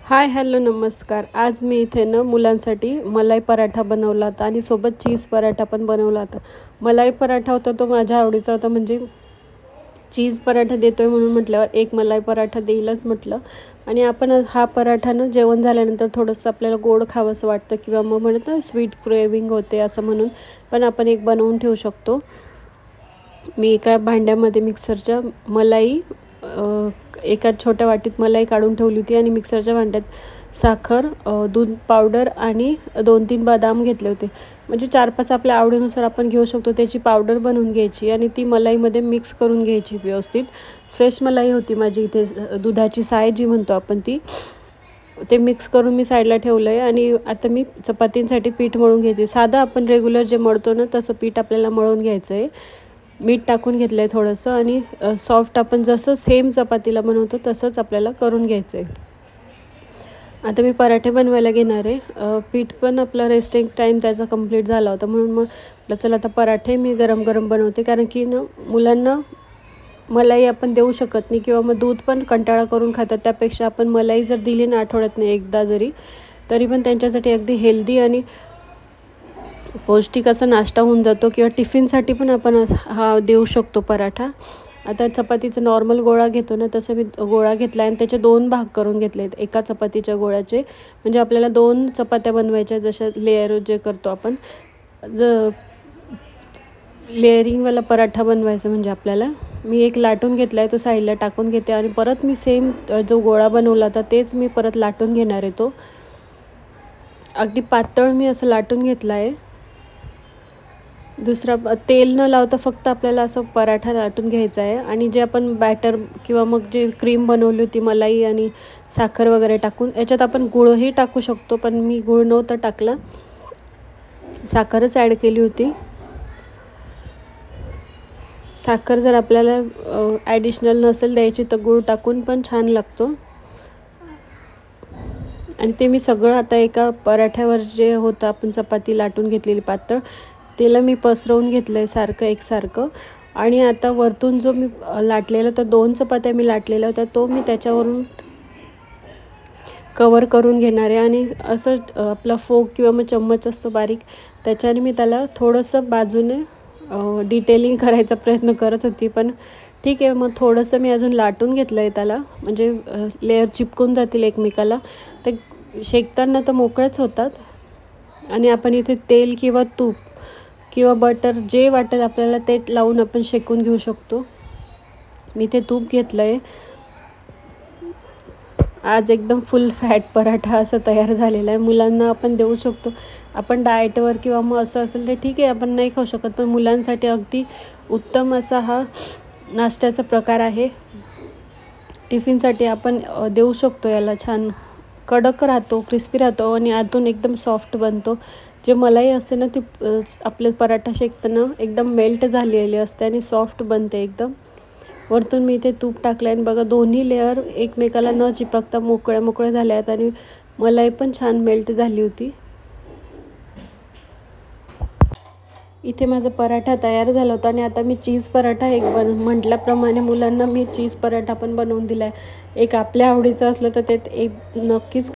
Hi hello नमस्कार. आज मी इथे ना मुलांसाठी मलाई पराठा बनवला होता आणि सोबत चीज पराठा पण बनवला होता. मलाई पराठा होता तो माझ्या आवडीचा होता, म्हणजे चीज पराठा देतो आहे म्हणून म्हटल्यावर एक मलाई पराठा देईलच म्हटलं. आणि आपण हा पराठा ना जेवण झाल्यानंतर थोडंसं आपल्याला गोड खावंसं वाटतं किंवा मग म्हणत ना स्वीट क्रेविंग होते असं म्हणून पण आपण एक बनवून ठेवू शकतो. मी एका भांड्यामध्ये मिक्सरच्या मलाई एका छोट्या वाटीत मलाई काढून ठेवली होती आणि मिक्सरच्या भांड्यात साखर, दूध पावडर आणि 2-3 बदाम घेतले होते. म्हणजे 4-5 आपल्या आवडीनुसार आपण घेऊ शकतो. त्याची पावडर बनवून घ्यायची आणि ती मलाईमध्ये मिक्स करून घ्यायची व्यवस्थित. फ्रेश मलाई होती माझी इथे, दुधाची साय जी म्हणतो आपण ती. ते मिक्स करून मी साईडला ठेवलं आहे आणि आता मी चपातींसाठी पीठ मळून घेते. साधं आपण रेग्युलर जे मळतो ना तसं पीठ आपल्याला मळून घ्यायचं आहे. मीठ टाकून घेतलं आहे थोडंसं आणि सॉफ्ट आपण जसं सेम चपातीला बनवतो तसंच आपल्याला करून घ्यायचं आहे. आता मी पराठे बनवायला घेणार आहे. पीठ पण आपला रेस्टिंग टाईम त्याचा कंप्लीट झाला होता म्हणून मग म्हटलं चला आता पराठे मी गरम गरम बनवते, कारण की ना मुलांना मलाई आपण देऊ शकत नाही किंवा मग दूध पण कंटाळा करून खातात. त्यापेक्षा आपण मलाई जर दिली ना आठवड्यातनं एकदा जरी, तरी पण त्यांच्यासाठी अगदी हेल्दी आणि पौष्टिक असा नाश्ता होऊन जातो किंवा टिफिनसाठी पण आपण हा देऊ शकतो पराठा. आता चपातीचा नॉर्मल गोळा घेतो ना तसं मी गोळा घेतला आणि त्याचे 2 भाग करून घेतले आहेत एका चपातीच्या गोळ्याचे. म्हणजे आपल्याला 2 चपात्या बनवायच्या, जशा लेयर जे करतो आपण. लेअरिंगवाला पराठा बनवायचा म्हणजे आपल्याला. मी एक लाटून घेतला आहे, तो साईडला टाकून घेते आणि परत मी सेम जो गोळा बनवला होता तेच मी परत लाटून घेणार आहे. तो अगदी पातळ मी असं लाटून घेतला आहे. दुसरा तेल न लावता फक्त आपल्याला असं पराठा लाटून घ्यायचा आहे. आणि जे आपण बॅटर किंवा मग जे क्रीम बनवली होती मलाई आणि साखर वगैरे टाकून, याच्यात आपण गुळही टाकू शकतो, पण मी गुळ नव्हता टाकला, साखरच ॲड केली होती. साखर जर आपल्याला ॲडिशनल नसेल द्यायची तर गूळ टाकून पण छान लागतो. आणि ते मी सगळं आता एका पराठ्यावर जे होतं आपण चपाती लाटून घेतलेली पातळ, त्याला मी पसरवून घेतलं आहे सारखं एकसारखं. आणि आता वरतून जो मी लाटलेला तर 2 चपात्या मी लाटलेल्या होत्या, तो मी त्याच्यावरून कवर करून घेणार आहे. आणि असं आपला फोक किंवा मग चम्मच असतो बारीक, त्याच्याने मी त्याला थोडंसं बाजूने डिटेलिंग करायचा प्रयत्न करत होती, पण ठीक आहे. मग थोडंसं मी अजून लाटून घेतलं आहे त्याला, म्हणजे लेअर चिपकून जातील एकमेकाला. ते शेकताना तर मोकळेच होतात. आणि आपण इथे तेल किंवा तूप किंवा बटर जे वाटेल आपल्याला ते लावून आपण शेकून घेऊ शकतो. मी ते तूप घेतलं आहे. आज एकदम फुल फॅट पराठा असं तयार झालेला आहे. मुलांना आपण देऊ शकतो. आपण डाएटवर किंवा मग असं असेल तर ठीक आहे, आपण नाही खाऊ शकत, पण मुलांसाठी अगदी उत्तम असा हा नाश्त्याचा प्रकार आहे. टिफिनसाठी आपण देऊ शकतो. याला छान कडक राहतो, क्रिस्पी राहतो आणि आतून एकदम सॉफ्ट बनतो. जे मलाई असते ना ती आपले पराठा शेकताना एकदम मेल्ट झालेली असते आणि सॉफ्ट बनते एकदम. वरतून मी इथे तूप टाकलं आहे आणि बघा दोन्ही लेअर एकमेकाला न चिपकता मोकळ्या मोकळ्या झाल्या आहेत आणि मलाई पण छान मेल्ट झाली होती. इथे माझा पराठा तयार झाला होता आणि आता मी चीज पराठा एक म्हटल्याप्रमाणे मुलांना मी चीज पराठा पण बनवून दिला आहे. एक आपल्या आवडीचं असलं तर ते एक नक्कीच